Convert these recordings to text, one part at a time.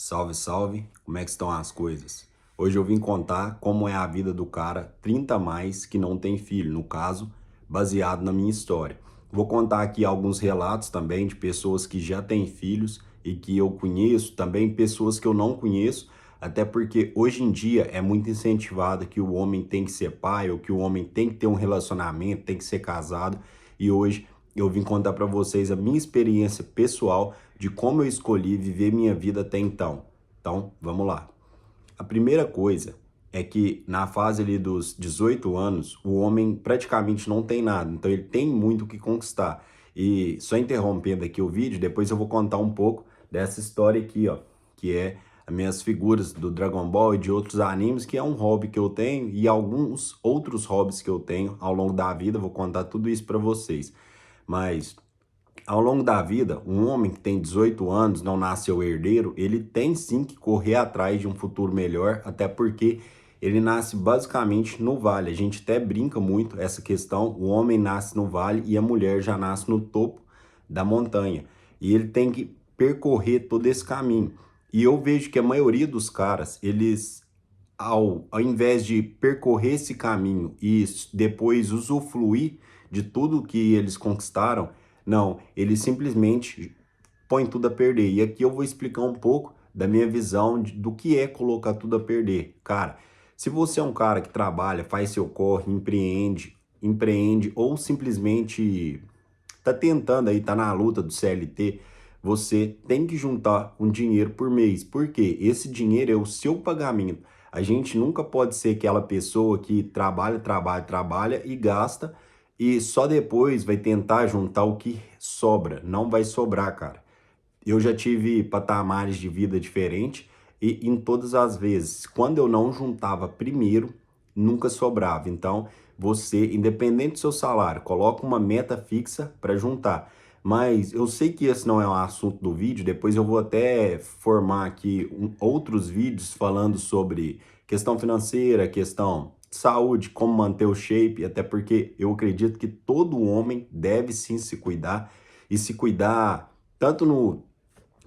Salve, salve! Como é que estão as coisas? Hoje eu vim contar como é a vida do cara 30 a mais que não tem filho, no caso, baseado na minha história. Vou contar aqui alguns relatos também de pessoas que já têm filhos e que eu conheço, também pessoas que eu não conheço, até porque hoje em dia é muito incentivado que o homem tem que ser pai ou que o homem tem que ter um relacionamento, tem que ser casado, e hoje eu vim contar para vocês a minha experiência pessoal de como eu escolhi viver minha vida até então. Então, vamos lá. A primeira coisa é que na fase ali dos 18 anos, o homem praticamente não tem nada, então ele tem muito o que conquistar. E só interrompendo aqui o vídeo, depois eu vou contar um pouco dessa história aqui, ó, que é as minhas figuras do Dragon Ball e de outros animes, que é um hobby que eu tenho e alguns outros hobbies que eu tenho ao longo da vida. Vou contar tudo isso para vocês. Mas ao longo da vida, um homem que tem 18 anos, não nasceu herdeiro, ele tem sim que correr atrás de um futuro melhor, até porque ele nasce basicamente no vale. A gente até brinca muito essa questão, o homem nasce no vale e a mulher já nasce no topo da montanha. E ele tem que percorrer todo esse caminho. E eu vejo que a maioria dos caras, eles, ao invés de percorrer esse caminho e depois usufruir de tudo que eles conquistaram, não, eles simplesmente põem tudo a perder. E aqui eu vou explicar um pouco da minha visão do que é colocar tudo a perder. Cara, se você é um cara que trabalha, faz seu corre, empreende ou simplesmente tá tentando aí, tá na luta do CLT, você tem que juntar um dinheiro por mês, porque esse dinheiro é o seu pagamento. A gente nunca pode ser aquela pessoa que trabalha e gasta e só depois vai tentar juntar o que sobra. Não vai sobrar, cara. Eu já tive patamares de vida diferentes e em todas as vezes, quando eu não juntava primeiro, nunca sobrava. Então, você, independente do seu salário, coloca uma meta fixa para juntar. Mas eu sei que esse não é o assunto do vídeo, depois eu vou até formar aqui outros vídeos falando sobre questão financeira, questão de saúde, como manter o shape, até porque eu acredito que todo homem deve sim se cuidar e se cuidar tanto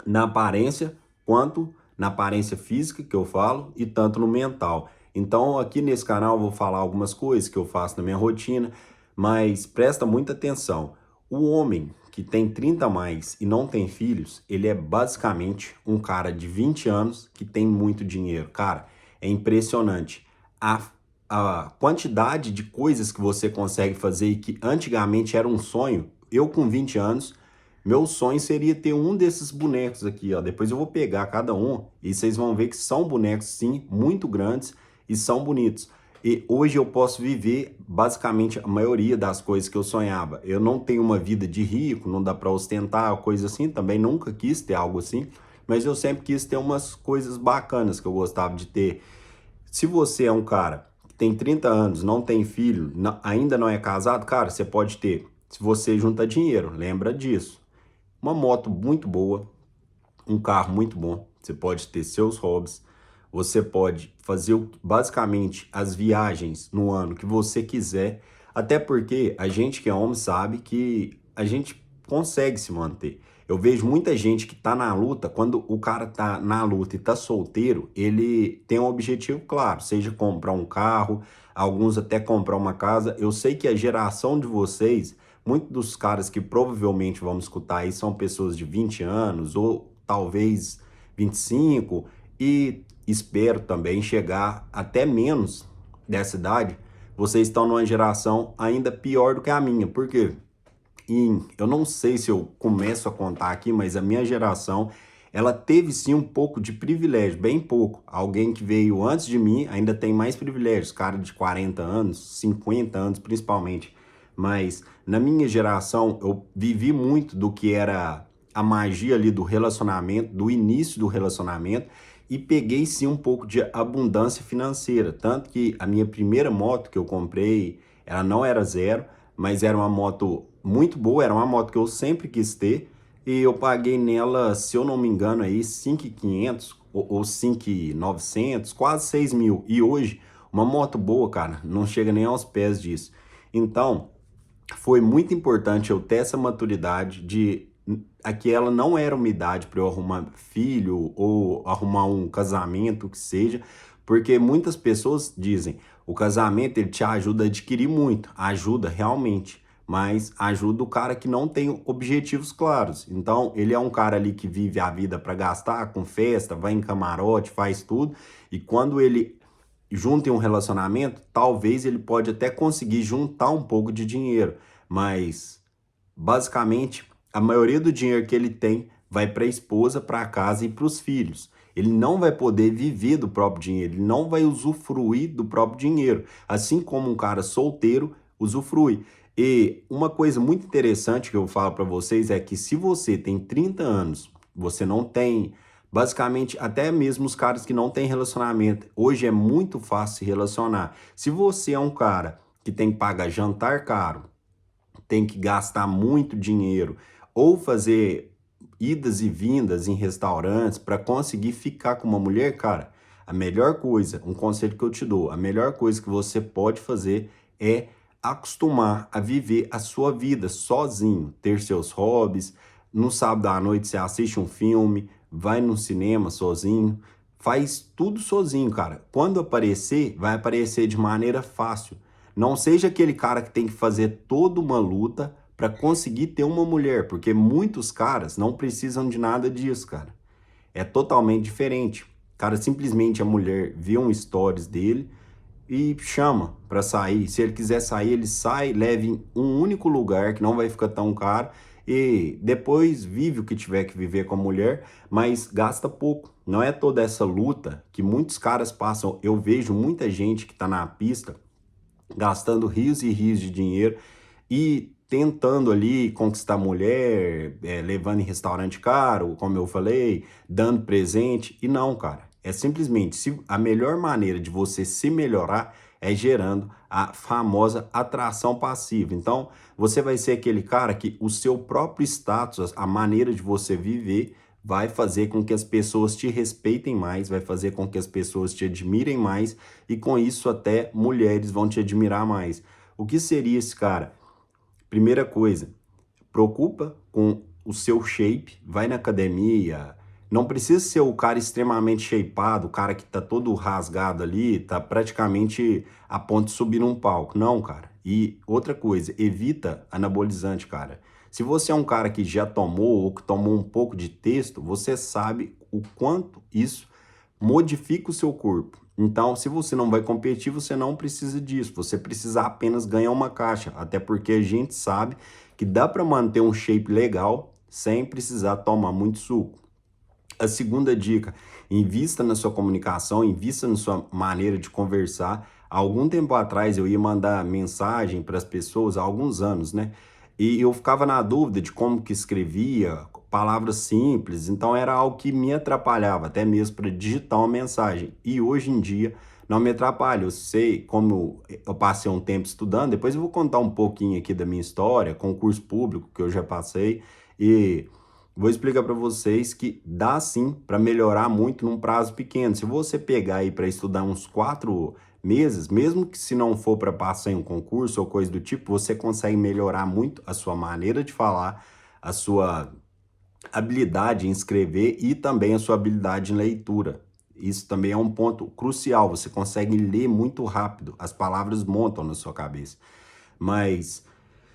na aparência, quanto na aparência física, que eu falo, e tanto no mental. Então, aqui nesse canal eu vou falar algumas coisas que eu faço na minha rotina, mas presta muita atenção. O homem que tem 30 a mais e não tem filhos, ele é basicamente um cara de 20 anos que tem muito dinheiro. Cara, é impressionante. A quantidade de coisas que você consegue fazer e que antigamente era um sonho, eu com 20 anos, meu sonho seria ter um desses bonecos aqui, ó. Depois eu vou pegar cada um e vocês vão ver que são bonecos, sim, muito grandes e são bonitos. E hoje eu posso viver basicamente a maioria das coisas que eu sonhava. Eu não tenho uma vida de rico, não dá para ostentar, coisa assim. Também nunca quis ter algo assim, mas eu sempre quis ter umas coisas bacanas que eu gostava de ter. Se você é um cara que tem 30 anos, não tem filho, ainda não é casado, cara, você pode ter. Se você junta dinheiro, lembra disso. Uma moto muito boa, um carro muito bom, você pode ter seus hobbies, você pode fazer basicamente as viagens no ano que você quiser, até porque a gente que é homem sabe que a gente consegue se manter. Eu vejo muita gente que tá na luta, quando o cara tá na luta e tá solteiro, ele tem um objetivo claro, seja comprar um carro, alguns até comprar uma casa. Eu sei que a geração de vocês, muitos dos caras que provavelmente vamos escutar aí são pessoas de 20 anos ou talvez 25 e espero também chegar até menos dessa idade. Vocês estão numa geração ainda pior do que a minha, por quê? E eu não sei se eu começo a contar aqui, mas a minha geração, ela teve sim um pouco de privilégio, bem pouco. Alguém que veio antes de mim ainda tem mais privilégios, cara de 40 anos, 50 anos principalmente. Mas na minha geração, eu vivi muito do que era a magia ali do relacionamento, do início do relacionamento, e peguei sim um pouco de abundância financeira. Tanto que a minha primeira moto que eu comprei, ela não era zero, mas era uma moto muito boa, era uma moto que eu sempre quis ter, e eu paguei nela, se eu não me engano, aí 5.500 ou 5.900, quase 6 mil. E hoje, uma moto boa, cara, não chega nem aos pés disso. Então, foi muito importante eu ter essa maturidade de aquela não era uma idade para eu arrumar filho ou arrumar um casamento, que seja, porque muitas pessoas dizem, o casamento ele te ajuda a adquirir muito, ajuda realmente, mas ajuda o cara que não tem objetivos claros. Então, ele é um cara ali que vive a vida para gastar, com festa, vai em camarote, faz tudo, e quando ele junto em um relacionamento, talvez ele pode até conseguir juntar um pouco de dinheiro, mas basicamente a maioria do dinheiro que ele tem vai para a esposa, para a casa e para os filhos. Ele não vai poder viver do próprio dinheiro, ele não vai usufruir do próprio dinheiro, assim como um cara solteiro usufrui. E uma coisa muito interessante que eu falo para vocês é que se você tem 30 anos, você não tem. Basicamente, até mesmo os caras que não têm relacionamento, hoje é muito fácil se relacionar. Se você é um cara que tem que pagar jantar caro, tem que gastar muito dinheiro, ou fazer idas e vindas em restaurantes para conseguir ficar com uma mulher, cara, a melhor coisa, um conselho que eu te dou, a melhor coisa que você pode fazer é acostumar a viver a sua vida sozinho, ter seus hobbies. No sábado à noite você assiste um filme, vai no cinema sozinho, faz tudo sozinho, cara. Quando aparecer, vai aparecer de maneira fácil. Não seja aquele cara que tem que fazer toda uma luta para conseguir ter uma mulher, porque muitos caras não precisam de nada disso, cara. É totalmente diferente. O cara simplesmente a mulher vê um stories dele e chama para sair. Se ele quiser sair, ele sai, leva em um único lugar que não vai ficar tão caro e depois vive o que tiver que viver com a mulher, mas gasta pouco. Não é toda essa luta que muitos caras passam. Eu vejo muita gente que está na pista gastando rios e rios de dinheiro e tentando ali conquistar mulher, levando em restaurante caro, como eu falei, dando presente. E não, cara. É simplesmente a melhor maneira de você se melhorar é gerando a famosa atração passiva. Então, você vai ser aquele cara que o seu próprio status, a maneira de você viver, vai fazer com que as pessoas te respeitem mais, vai fazer com que as pessoas te admirem mais e com isso até mulheres vão te admirar mais. O que seria esse cara? Primeira coisa, preocupa com o seu shape, vai na academia. Não precisa ser o cara extremamente shapeado, o cara que tá todo rasgado ali, tá praticamente a ponto de subir num palco. Não, cara. E outra coisa, evita anabolizante, cara. Se você é um cara que já tomou ou que tomou um pouco de texto, você sabe o quanto isso modifica o seu corpo. Então, se você não vai competir, você não precisa disso. Você precisa apenas ganhar uma caixa, até porque a gente sabe que dá para manter um shape legal sem precisar tomar muito suco. A segunda dica, invista na sua comunicação, invista na sua maneira de conversar. Há algum tempo atrás eu ia mandar mensagem para as pessoas, há alguns anos, né? E eu ficava na dúvida de como que escrevia, palavras simples, então era algo que me atrapalhava, até mesmo para digitar uma mensagem. E hoje em dia não me atrapalha, eu sei como eu passei um tempo estudando, depois eu vou contar um pouquinho aqui da minha história, concurso público que eu já passei, e vou explicar para vocês que dá sim para melhorar muito num prazo pequeno. Se você pegar aí para estudar uns 4 meses, mesmo que se não for para passar em um concurso ou coisa do tipo, você consegue melhorar muito a sua maneira de falar, a sua habilidade em escrever e também a sua habilidade em leitura. Isso também é um ponto crucial, você consegue ler muito rápido, as palavras montam na sua cabeça. Mas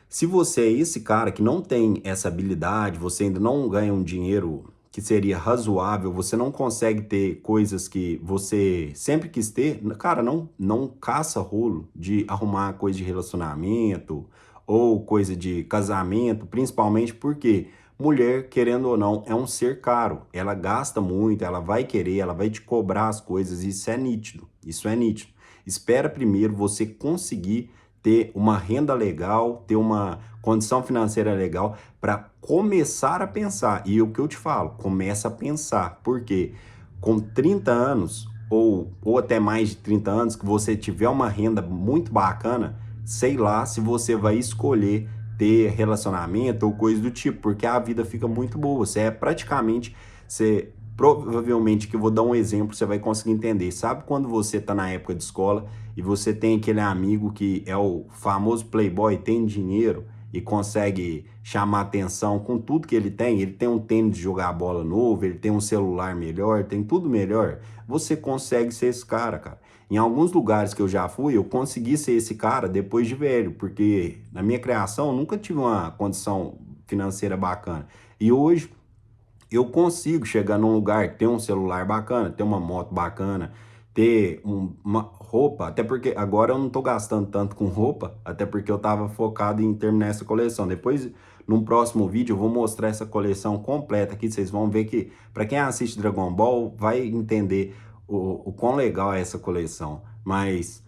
se você é esse cara que não tem essa habilidade, você ainda não ganha um dinheiro que seria razoável, você não consegue ter coisas que você sempre quis ter, cara, não caça rolo de arrumar coisa de relacionamento ou coisa de casamento, principalmente porque mulher, querendo ou não, é um ser caro. Ela gasta muito, ela vai querer, ela vai te cobrar as coisas, isso é nítido, isso é nítido. Espera primeiro você conseguir ter uma renda legal, ter uma condição financeira legal para começar a pensar. E o que eu te falo, começa a pensar, porque com 30 anos ou até mais de 30 anos, que você tiver uma renda muito bacana, sei lá se você vai escolher ter relacionamento ou coisa do tipo, porque a vida fica muito boa. Você é praticamente, você provavelmente, que eu vou dar um exemplo, você vai conseguir entender. Sabe quando você tá na época de escola e você tem aquele amigo que é o famoso playboy, tem dinheiro, e consegue chamar atenção com tudo que ele tem um tênis de jogar bola novo, ele tem um celular melhor, tem tudo melhor, você consegue ser esse cara, cara. Em alguns lugares que eu já fui, eu consegui ser esse cara depois de velho, porque na minha criação eu nunca tive uma condição financeira bacana. E hoje eu consigo chegar num lugar, ter um celular bacana, ter uma moto bacana, ter uma roupa, até porque agora eu não tô gastando tanto com roupa, até porque eu tava focado em terminar essa coleção. Depois, num próximo vídeo, eu vou mostrar essa coleção completa aqui, vocês vão ver que, para quem assiste Dragon Ball, vai entender o quão legal é essa coleção. Mas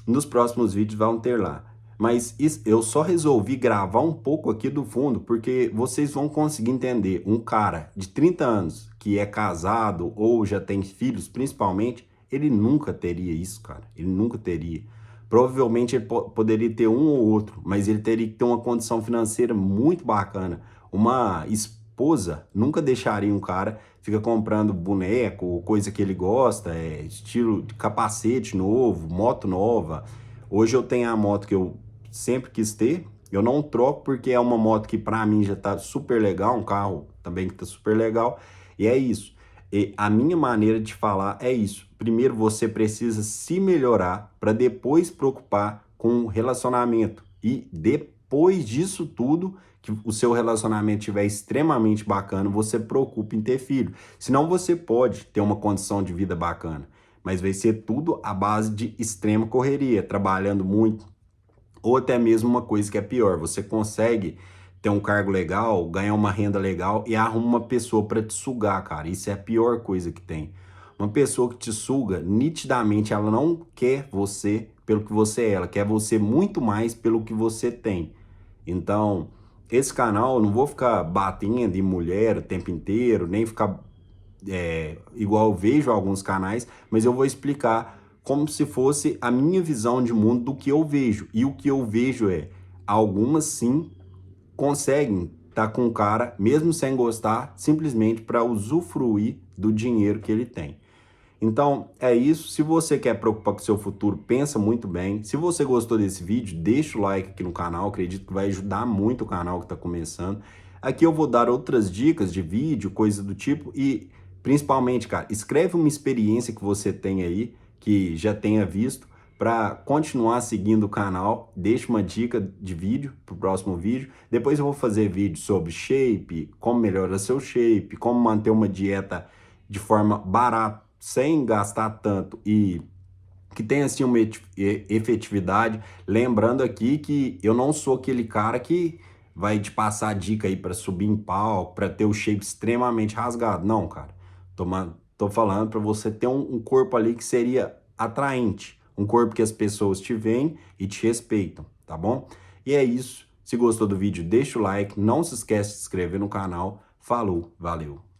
nos próximos vídeos vão ter lá. Mas eu só resolvi gravar um pouco aqui do fundo, porque vocês vão conseguir entender. Um cara de 30 anos que é casado ou já tem filhos, principalmente, ele nunca teria isso, cara. Ele nunca teria. Provavelmente ele poderia ter um ou outro, mas ele teria que ter uma condição financeira muito bacana. Uma esposa nunca deixaria um cara fica comprando boneco, coisa que ele gosta, estilo de capacete novo, moto nova. Hoje eu tenho a moto que eu sempre quis ter, eu não troco porque é uma moto que para mim já tá super legal, um carro também que tá super legal, e é isso. E a minha maneira de falar é isso. Primeiro você precisa se melhorar para depois preocupar com o relacionamento. E depois disso tudo, que o seu relacionamento estiver extremamente bacana, você preocupa em ter filho. Senão você pode ter uma condição de vida bacana, mas vai ser tudo à base de extrema correria, trabalhando muito, ou até mesmo uma coisa que é pior, você consegue ter um cargo legal, ganhar uma renda legal e arruma uma pessoa para te sugar, cara. Isso é a pior coisa que tem. Uma pessoa que te suga, nitidamente ela não quer você pelo que você é, ela quer você muito mais pelo que você tem. Então, esse canal eu não vou ficar batendo em mulher o tempo inteiro, nem ficar igual eu vejo alguns canais, mas eu vou explicar como se fosse a minha visão de mundo do que eu vejo. E o que eu vejo é, algumas sim conseguem estar com o cara, mesmo sem gostar, simplesmente para usufruir do dinheiro que ele tem. Então, é isso. Se você quer preocupar com o seu futuro, pensa muito bem. Se você gostou desse vídeo, deixa o like aqui no canal. Acredito que vai ajudar muito o canal que está começando. Aqui eu vou dar outras dicas de vídeo, coisa do tipo. E, principalmente, cara, escreve uma experiência que você tem aí, que já tenha visto, para continuar seguindo o canal. Deixa uma dica de vídeo para o próximo vídeo. Depois eu vou fazer vídeo sobre shape, como melhorar seu shape, como manter uma dieta de forma barata, sem gastar tanto e que tenha assim uma efetividade. Lembrando aqui que eu não sou aquele cara que vai te passar dica aí para subir em palco, para ter o shape extremamente rasgado. Não, cara. Tô falando para você ter um corpo ali que seria atraente, um corpo que as pessoas te veem e te respeitam, tá bom? E é isso. Se gostou do vídeo, deixa o like, não se esquece de se inscrever no canal. Falou, valeu!